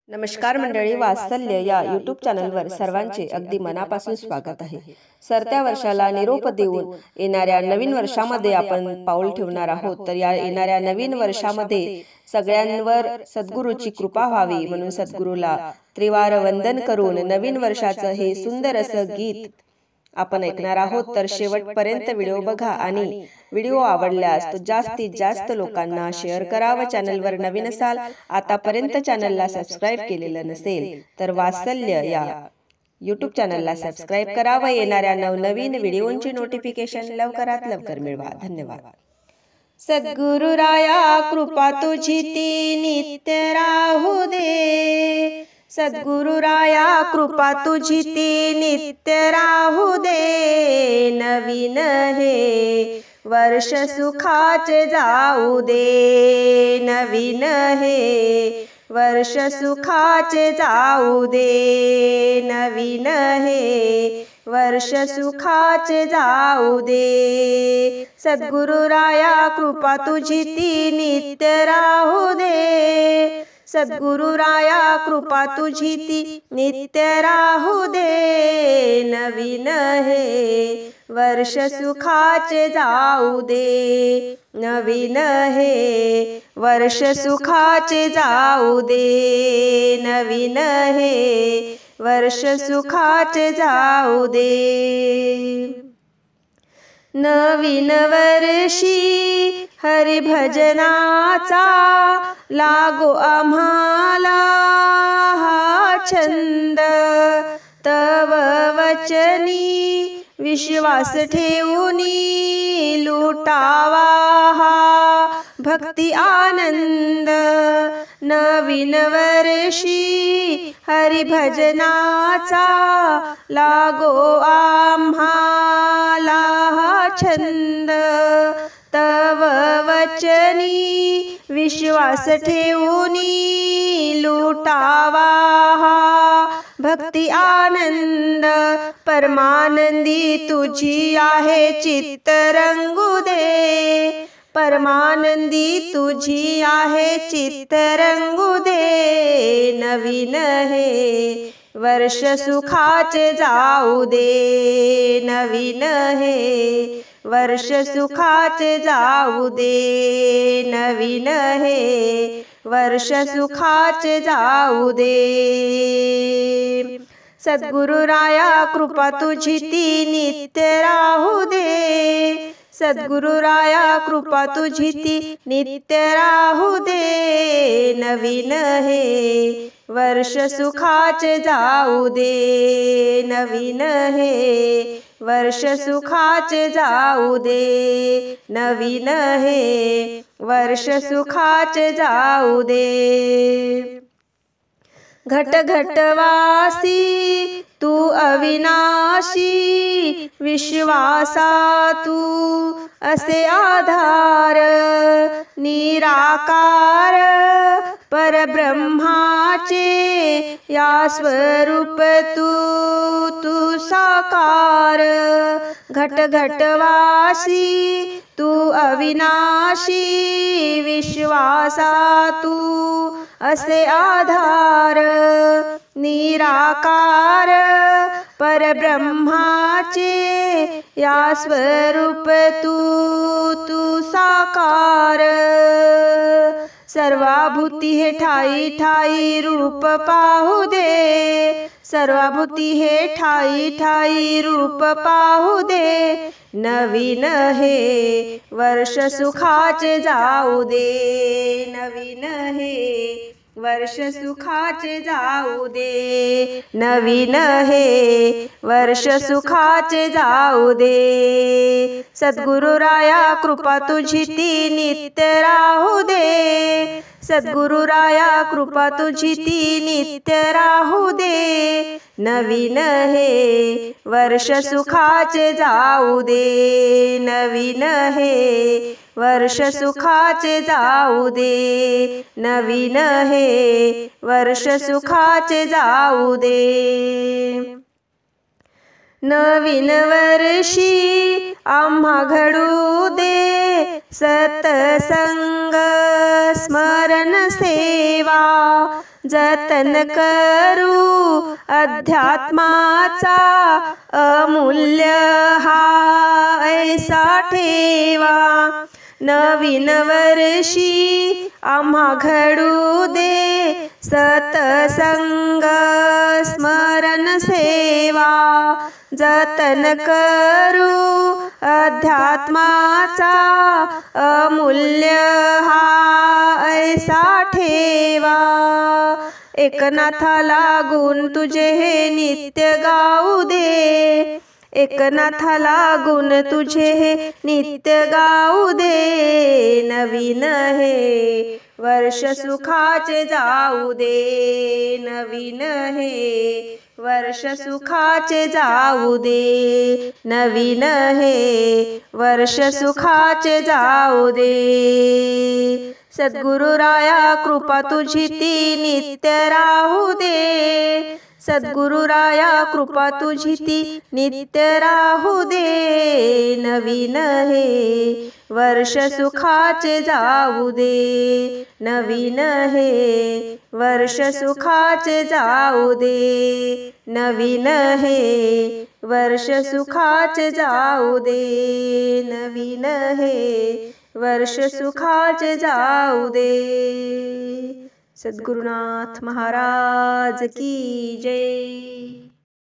नमस्कार मंडळी, वात्सल्य या यूट्यूब चॅनलवर सर्वांचे अगदी मनापासून स्वागत आहे। सरत्या वर्षाला निरोप देऊन येणाऱ्या नवीन वर्षामध्ये आपण पाऊल ठेवणार आहोत। तर या येणाऱ्या नवीन वर्षामध्ये सगळ्यांवर सद्गुरूची कृपा व्हावी म्हणून सद्गुरूला त्रिवार वंदन करून नवीन वर्षाचं हे सुंदर असं गीत आपण ऐकणार आहोत। तर शेवटपर्यंत व्हिडिओ बघा आणि व्हिडिओ आवडल्यास तो जास्तीत जास्त लोकांना शेअर करा व चॅनलवर नवीन असाल, आतापर्यंत चॅनलला सबस्क्राइब केलेलं नसेल तर वात्सल्य या यूट्यूब चॅनलला सबस्क्राइब करा व येणाऱ्या नवनवीन व्हिडिओंची नोटिफिकेशन लवकरात लवकर मिळवा। धन्यवाद। सद्गुरु राया कृपा तुझी ती नित्य राहू दे, सद्गुरु राया कृपा तुझी ती नित्य राहू दे। नवीन हे वर्ष सुखाचे जाऊ दे, नवीन हे वर्ष सुखाचे जाऊ दे, नवीन हे वर्ष सुखाचे जाऊ दे। सद्गुरु राया कृपा तुझी ती नित्य राहू दे, सद्गुरु राया कृपा तुझी ती नित्य राहू दे। नवीन हे वर्ष सुखाचे जाऊ दे, नवीन हे वर्ष सुखाचे जाऊ दे, नवीन हे वर्ष सुखाचे जाऊ दे। नवीन वर्षी हरी भजनाचा लागो आम्हाला हा छंद, तव वचनी विश्वास ठेवूनी लुटावा हा भक्ती आनंद। नवीन वर्षी हरी भजनाचा लागो आम्हाला हा छंद, तव वचनी विश्वास ठेवूनी लुटावा हा भक्ती आनंद। परमानंदी तुझी आहे चित्त रंगू दे, परमानंदी तुझी आहे चित्त रंगू दे। नवीन हे वर्ष सुखाचे जाऊ दे, नवीन हे वर्ष सुखाचे जाऊ दे, नवीन हे वर्ष सुखाचे जाऊ दे। सद्गुरु राया कृपा तुझी ती नित्य राहू दे, सद्गुरु राया कृपा तुझी ती नित्य राहू दे। नवीन हे वर्ष सुखाचे जाऊ दे, नवीन हे वर्ष सुखाचे जाऊ दे, नवीन हे वर्ष सुखाचे जाऊ दे। घट घटवासी तू अविनाशी, विश्वासा तू असे आधार, निराकार परब्रह्माचे या स्वरूप तू साकार। घट घटवासी तू अविनाशी, विश्वासा तू असे आधार, निराकार परब्रह्माचे या स्वरूप तू साकार। सर्वाभूती हे ठाई ठाई रूप पाहू दे, सर्वाभूती हे ठाई ठाई रूप पाहू दे। नवीन हे वर्ष सुखाचे जाऊ दे, नवीन हे वर्ष सुखाचे जाऊ दे, नवीन हे वर्ष सुखाचे जाऊ दे। सद्गुरु राया कृपा तुझी ती नित्य राहू दे, सद्गुरु राया कृपा तुझी ती नित्य राहू दे। नवीन हे वर्ष सुखाचे जाऊ दे, नवीन हे वर्ष सुखाचे जाऊ दे, नवीन हे वर्ष सुखाचे जाऊ दे। नवीन वर्षी आम्हा घडू दे सत्संग स्मरण सेवा, जतन करू अध्यात्माचा अमूल्य हा ऐसा ठेवा। नवीन वर्षी आम्हा घडू दे सतसंग स्मरण सेवा। जतन करू अध्यात्माचा अमूल्य हा ऐसा ठेवा। एकनाथाला गुण तुझे हे नित्य गाऊ दे। एकनाथाला गुण तुझे हे नित्य गाऊ दे। नवीन हे वर्ष सुखाचे जाऊ दे। नवीन हे वर्ष सुखाचे जाऊ दे। नवीन हे वर्ष सुखाचे जाऊ दे। सद्गुरु राया कृपा तुझी ती नित्य राहू दे। सद्गुरु राया कृपा तुझी ती नित्य राहू दे। नवीन हे वर्ष सुखाचे जाऊ दे। नवीन हे वर्ष सुखाचे जाऊ दे। नवीन हे वर्ष सुखाचे जाऊ दे। नवीन हे वर्ष सुखाचे जाऊ दे। सद्गुरुनाथ महाराज की जय।